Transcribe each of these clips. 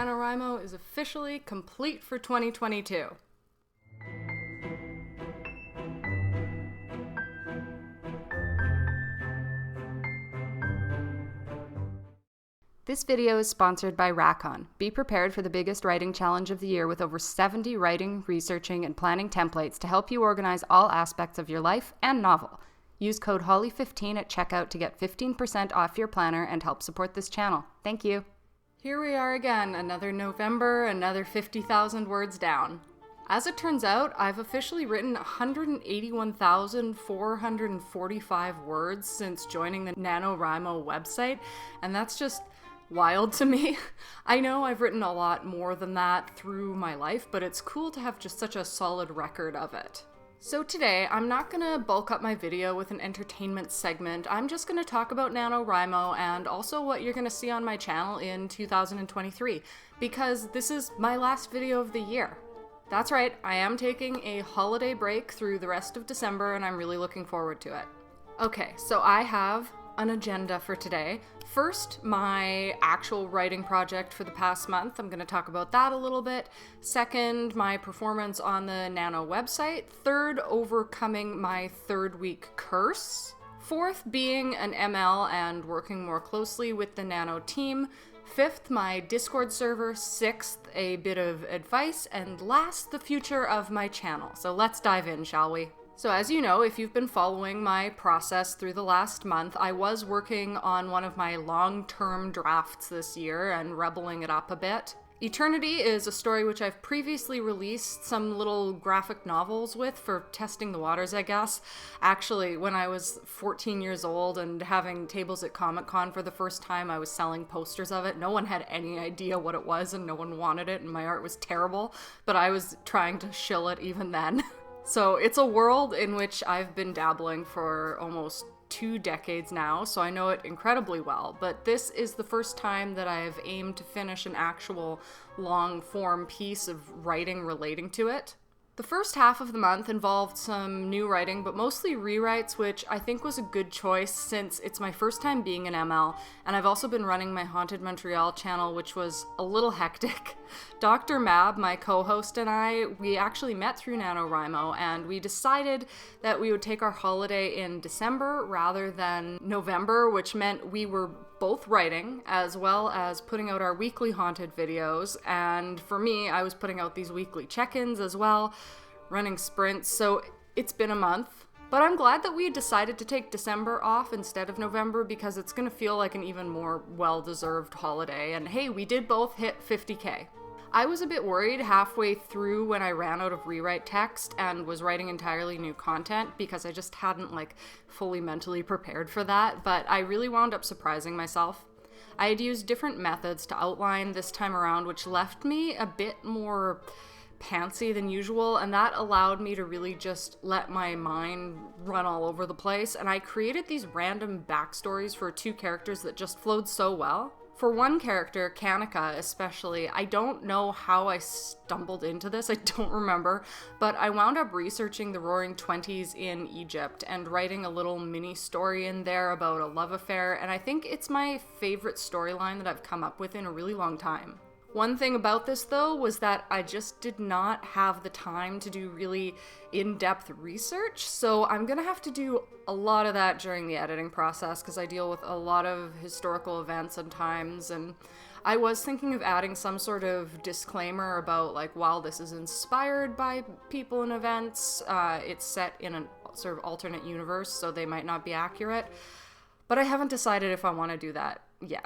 NaNoWRIMO is officially complete for 2022. This video is sponsored by Rhiannon. Be prepared for the biggest writing challenge of the year with over 70 writing, researching, and planning templates to help you organize all aspects of your life and novel. Use code HOLLY15 at checkout to get 15% off your planner and help support this channel. Thank you. Here we are again, another November, another 50,000 words down. As it turns out, I've officially written 181,445 words since joining the NaNoWRIMO website, and that's just wild to me. I know I've written a lot more than that through my life, but it's cool to have just such a solid record of it. So today, I'm not gonna bulk up my video with an entertainment segment. I'm just gonna talk about NaNoWRIMO and also what you're gonna see on my channel in 2023, because this is my last video of the year. That's right, I am taking a holiday break through the rest of December, and I'm really looking forward to it. Okay, so I have an agenda for today. First, my actual writing project for the past month. I'm going to talk about that a little bit. Second, my performance on the Nano website. Third, overcoming my third week curse. Fourth, being an ML and working more closely with the Nano team. Fifth, my Discord server. Sixth, a bit of advice. And last, the future of my channel. So let's dive in, shall we? So as you know, if you've been following my process through the last month, I was working on one of my long-term drafts this year and rebelling it up a bit. Eternity is a story which I've previously released some little graphic novels with for testing the waters, I guess. Actually, when I was 14 years old and having tables at Comic-Con for the first time, I was selling posters of it. No one had any idea what it was and no one wanted it, and my art was terrible, but I was trying to shill it even then. So it's a world in which I've been dabbling for almost 2 decades now, so I know it incredibly well, but this is the first time that I've aimed to finish an actual long-form piece of writing relating to it. The first half of the month involved some new writing, but mostly rewrites, which I think was a good choice since it's my first time being an ML, and I've also been running my Haunted Montreal channel, which was a little hectic. Dr. Mab, my co-host, and I, we actually met through NaNoWRIMO, and we decided that we would take our holiday in December rather than November, which meant we were both writing as well as putting out our weekly haunted videos, and for me, I was putting out these weekly check-ins as well, running sprints, so it's been a month. But I'm glad that we decided to take December off instead of November because it's gonna feel like an even more well-deserved holiday, and hey, we did both hit 50K. I was a bit worried halfway through when I ran out of rewrite text and was writing entirely new content because I just hadn't fully mentally prepared for that, but I really wound up surprising myself. I had used different methods to outline this time around, which left me a bit more pantsy than usual, and that allowed me to really just let my mind run all over the place, and I created these random backstories for 2 characters that just flowed so well. For one character, Kanika especially, I don't know how I stumbled into this, I don't remember, but I wound up researching the Roaring Twenties in Egypt and writing a little mini story in there about a love affair, and I think it's my favorite storyline that I've come up with in a really long time. One thing about this, though, was that I just did not have the time to do really in-depth research, so I'm gonna have to do a lot of that during the editing process because I deal with a lot of historical events and times, and I was thinking of adding some sort of disclaimer about, while this is inspired by people and events, it's set in a sort of alternate universe, so they might not be accurate, but I haven't decided if I want to do that. Yeah,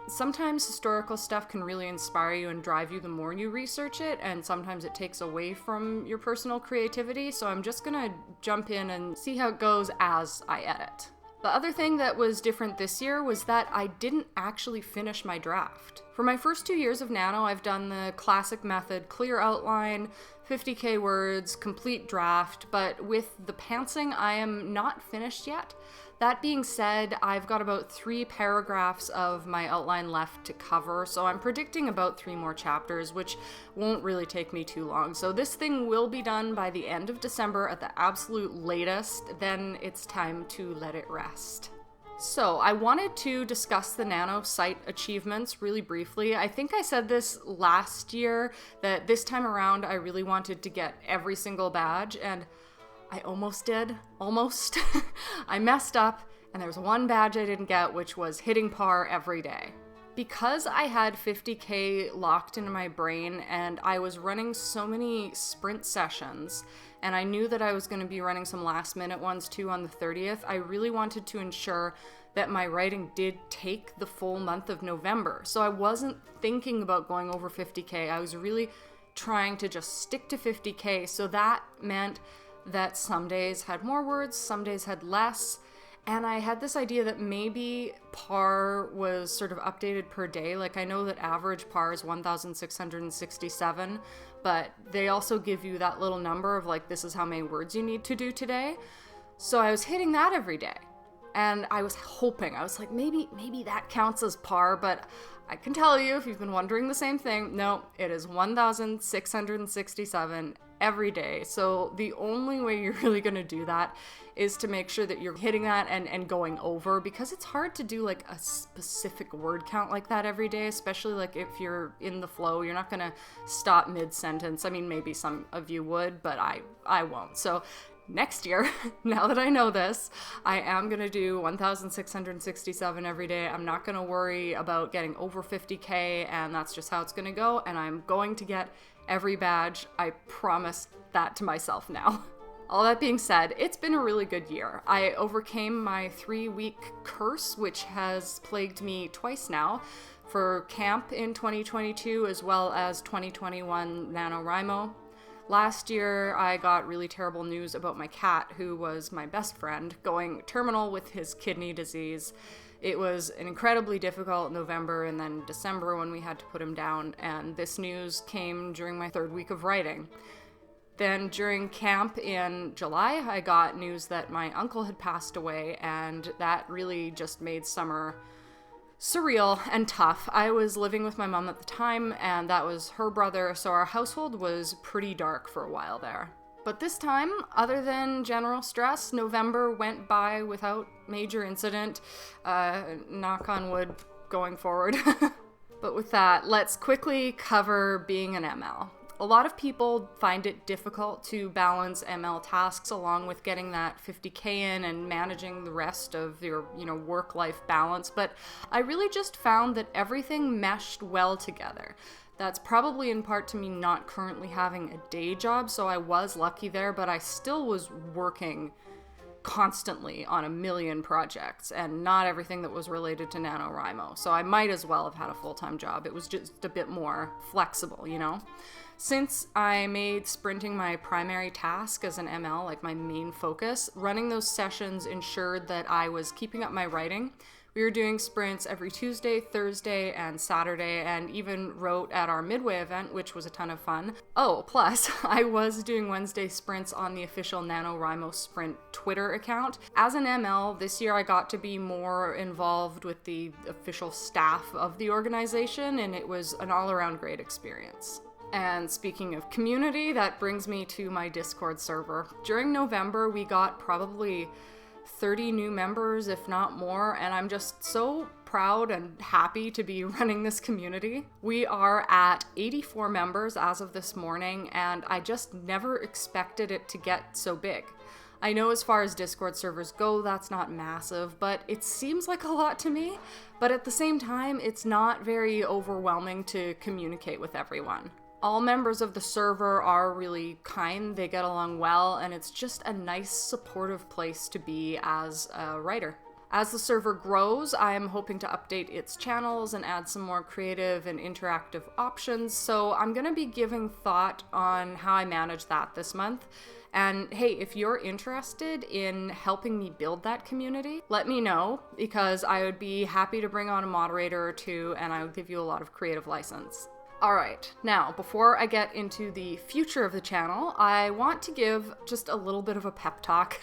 sometimes historical stuff can really inspire you and drive you the more you research it, and sometimes it takes away from your personal creativity, so I'm just gonna jump in and see how it goes as I edit. The other thing that was different this year was that I didn't actually finish my draft. For my first 2 years of Nano, I've done the classic method, clear outline, 50K words, complete draft, but with the pantsing, I am not finished yet. That being said, I've got about 3 paragraphs of my outline left to cover, so I'm predicting about 3 more chapters, which won't really take me too long. So this thing will be done by the end of December at the absolute latest, then it's time to let it rest. So I wanted to discuss the Nano site achievements really briefly. I think I said this last year, that this time around I really wanted to get every single badge, and I almost did. Almost. I messed up, and there was one badge I didn't get, which was hitting par every day. Because I had 50K locked into my brain and I was running so many sprint sessions, and I knew that I was going to be running some last minute ones too on the 30th, I really wanted to ensure that my writing did take the full month of November. So I wasn't thinking about going over 50K. I was really trying to just stick to 50K. So that meant that some days had more words, some days had less. And I had this idea that maybe par was sort of updated per day. Like, I know that average par is 1,667, but they also give you that little number of like, this is how many words you need to do today. So I was hitting that every day. And I was hoping, I was like, maybe that counts as par, but I can tell you, if you've been wondering the same thing, no, it is 1,667 every day. So the only way you're really going to do that is to make sure that you're hitting that and going over, because it's hard to do like a specific word count like that every day, especially like if you're in the flow. You're not going to stop mid-sentence. I mean, maybe some of you would, but I won't. So next year, now that I know this, I am going to do 1,667 every day. I'm not going to worry about getting over 50K, and that's just how it's going to go. And I'm going to get every badge. I promise that to myself now. All that being said, it's been a really good year. I overcame my 3-week curse, which has plagued me twice now, for camp in 2022 as well as 2021 NaNoWRIMO. Last year, I got really terrible news about my cat, who was my best friend, going terminal with his kidney disease. It was an incredibly difficult November and then December when we had to put him down, and this news came during my 3rd week of writing. Then during camp in July, I got news that my uncle had passed away, and that really just made summer surreal and tough. I was living with my mom at the time, and that was her brother, so our household was pretty dark for a while there. But this time, other than general stress, November went by without major incident. Knock on wood going forward. But with that, let's quickly cover being an ML. A lot of people find it difficult to balance ML tasks along with getting that 50K in and managing the rest of your, work-life balance, but I really just found that everything meshed well together. That's probably in part to me not currently having a day job, so I was lucky there, but I still was working constantly on a million projects, and not everything that was related to NaNoWRIMO, so I might as well have had a full-time job. It was just a bit more flexible, Since I made sprinting my primary task as an ML, like my main focus, running those sessions ensured that I was keeping up my writing. We were doing sprints every Tuesday, Thursday, and Saturday, and even wrote at our Midway event, which was a ton of fun. Oh, plus, I was doing Wednesday sprints on the official NaNoWRIMO Sprint Twitter account. As an ML, this year I got to be more involved with the official staff of the organization, and it was an all-around great experience. And speaking of community, that brings me to my Discord server. During November, we got probably 30 new members, if not more, and I'm just so proud and happy to be running this community. We are at 84 members as of this morning, and I just never expected it to get so big. I know as far as Discord servers go, that's not massive, but it seems like a lot to me. But at the same time, it's not very overwhelming to communicate with everyone. All members of the server are really kind, they get along well, and it's just a nice, supportive place to be as a writer. As the server grows, I am hoping to update its channels and add some more creative and interactive options, so I'm going to be giving thought on how I manage that this month. And hey, if you're interested in helping me build that community, let me know, because I would be happy to bring on a moderator or two, and I would give you a lot of creative license. Alright, now before I get into the future of the channel, I want to give just a little bit of a pep talk.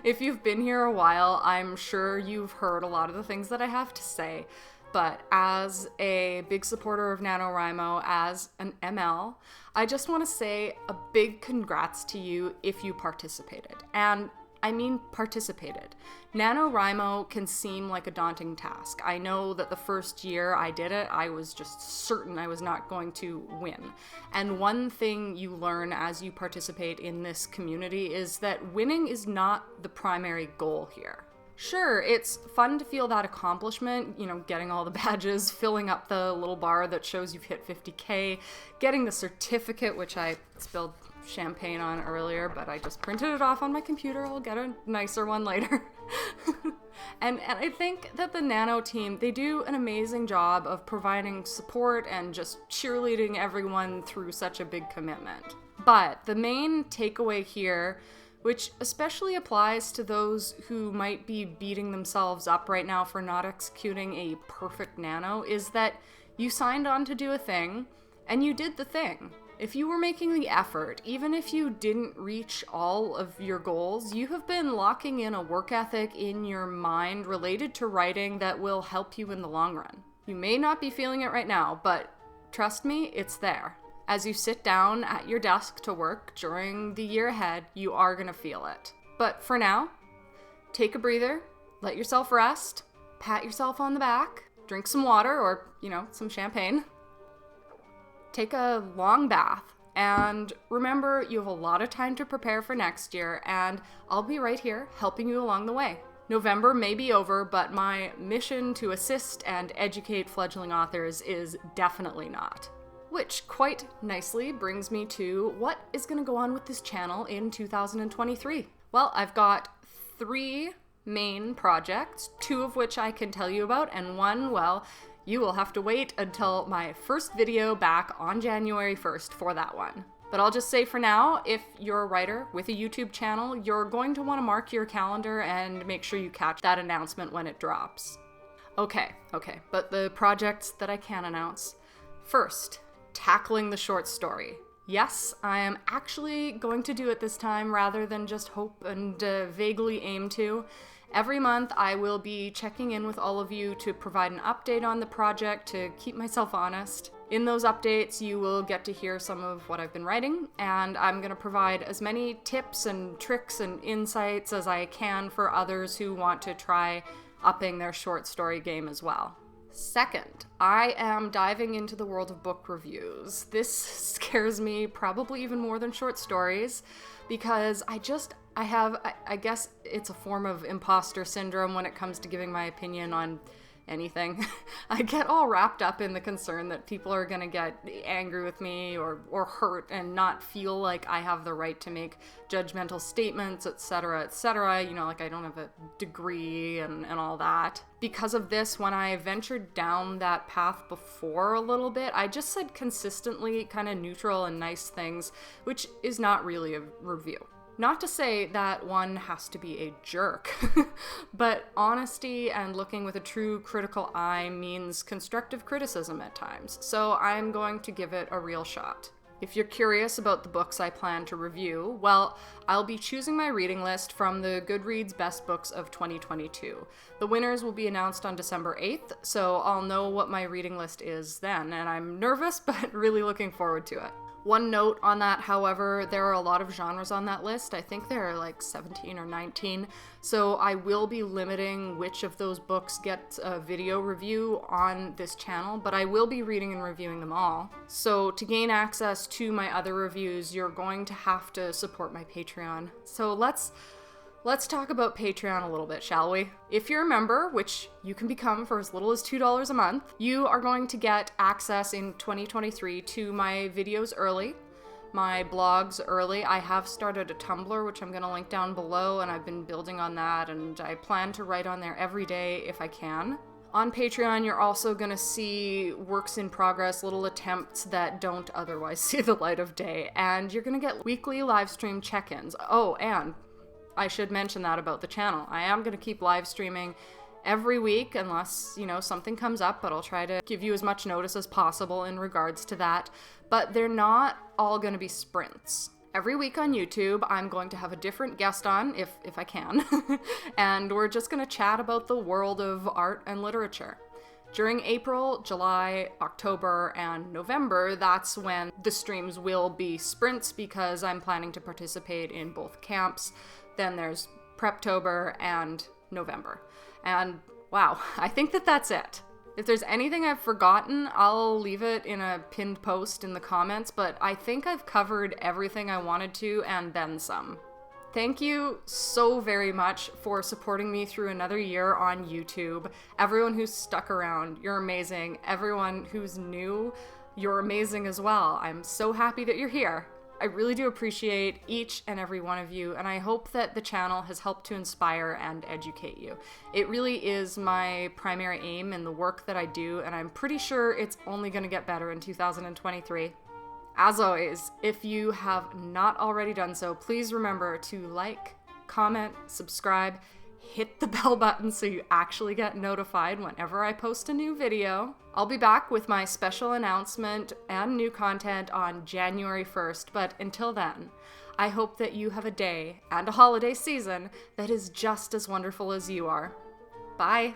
If you've been here a while, I'm sure you've heard a lot of the things that I have to say, but as a big supporter of NaNoWRIMO, as an ML, I just want to say a big congrats to you if you participated. And I mean participated. NaNoWRIMO can seem like a daunting task. I know that the first year I did it, I was just certain I was not going to win. And one thing you learn as you participate in this community is that winning is not the primary goal here. Sure, it's fun to feel that accomplishment, getting all the badges, filling up the little bar that shows you've hit 50K, getting the certificate, which I spilled champagne on earlier, but I just printed it off on my computer. I'll get a nicer one later. And I think that the Nano team, they do an amazing job of providing support and just cheerleading everyone through such a big commitment. But the main takeaway here, which especially applies to those who might be beating themselves up right now for not executing a perfect nano, is that you signed on to do a thing, and you did the thing. If you were making the effort, even if you didn't reach all of your goals, you have been locking in a work ethic in your mind related to writing that will help you in the long run. You may not be feeling it right now, but trust me, it's there. As you sit down at your desk to work during the year ahead, you are going to feel it. But for now, take a breather, let yourself rest, pat yourself on the back, drink some water or, some champagne. Take a long bath, and remember you have a lot of time to prepare for next year, and I'll be right here helping you along the way. November may be over, but my mission to assist and educate fledgling authors is definitely not. Which quite nicely brings me to what is going to go on with this channel in 2023. Well, I've got 3 main projects, 2 of which I can tell you about, and one, well, you will have to wait until my first video back on January 1st for that one. But I'll just say for now, if you're a writer with a YouTube channel, you're going to want to mark your calendar and make sure you catch that announcement when it drops. Okay, but the projects that I can announce. First, tackling the short story. Yes, I am actually going to do it this time rather than just hope and vaguely aim to. Every month I will be checking in with all of you to provide an update on the project to keep myself honest. In those updates, you will get to hear some of what I've been writing, and I'm going to provide as many tips and tricks and insights as I can for others who want to try upping their short story game as well. Second, I am diving into the world of book reviews. This scares me probably even more than short stories because I guess it's a form of imposter syndrome when it comes to giving my opinion on anything. I get all wrapped up in the concern that people are gonna get angry with me or hurt and not feel like I have the right to make judgmental statements, etc., etc. Like I don't have a degree and all that. Because of this, when I ventured down that path before a little bit, I just said consistently kind of neutral and nice things, which is not really a review. Not to say that one has to be a jerk, but honesty and looking with a true critical eye means constructive criticism at times, so I'm going to give it a real shot. If you're curious about the books I plan to review, well, I'll be choosing my reading list from the Goodreads Best Books of 2022. The winners will be announced on December 8th, so I'll know what my reading list is then, and I'm nervous, but really looking forward to it. One note on that, however, there are a lot of genres on that list. I think there are like 17 or 19, so I will be limiting which of those books get a video review on this channel, but I will be reading and reviewing them all. So to gain access to my other reviews, you're going to have to support my Patreon. So Let's talk about Patreon a little bit, shall we? If you're a member, which you can become for as little as $2 a month, you are going to get access in 2023 to my videos early, my blogs early. I have started a Tumblr, which I'm going to link down below, and I've been building on that, and I plan to write on there every day if I can. On Patreon, you're also going to see works in progress, little attempts that don't otherwise see the light of day, and you're going to get weekly live stream check-ins. Oh, and I should mention that about the channel. I am going to keep live streaming every week unless, something comes up, but I'll try to give you as much notice as possible in regards to that. But they're not all going to be sprints. Every week on YouTube, I'm going to have a different guest on, if I can, and we're just going to chat about the world of art and literature. During April, July, October, and November, that's when the streams will be sprints because I'm planning to participate in both camps. Then there's Preptober, and November. And wow, I think that's it. If there's anything I've forgotten, I'll leave it in a pinned post in the comments, but I think I've covered everything I wanted to and then some. Thank you so very much for supporting me through another year on YouTube. Everyone who's stuck around, you're amazing. Everyone who's new, you're amazing as well. I'm so happy that you're here. I really do appreciate each and every one of you, and I hope that the channel has helped to inspire and educate you. It really is my primary aim in the work that I do, and I'm pretty sure it's only going to get better in 2023. As always, if you have not already done so, please remember to like, comment, subscribe, hit the bell button so you actually get notified whenever I post a new video. I'll be back with my special announcement and new content on January 1st, but until then, I hope that you have a day and a holiday season that is just as wonderful as you are. Bye!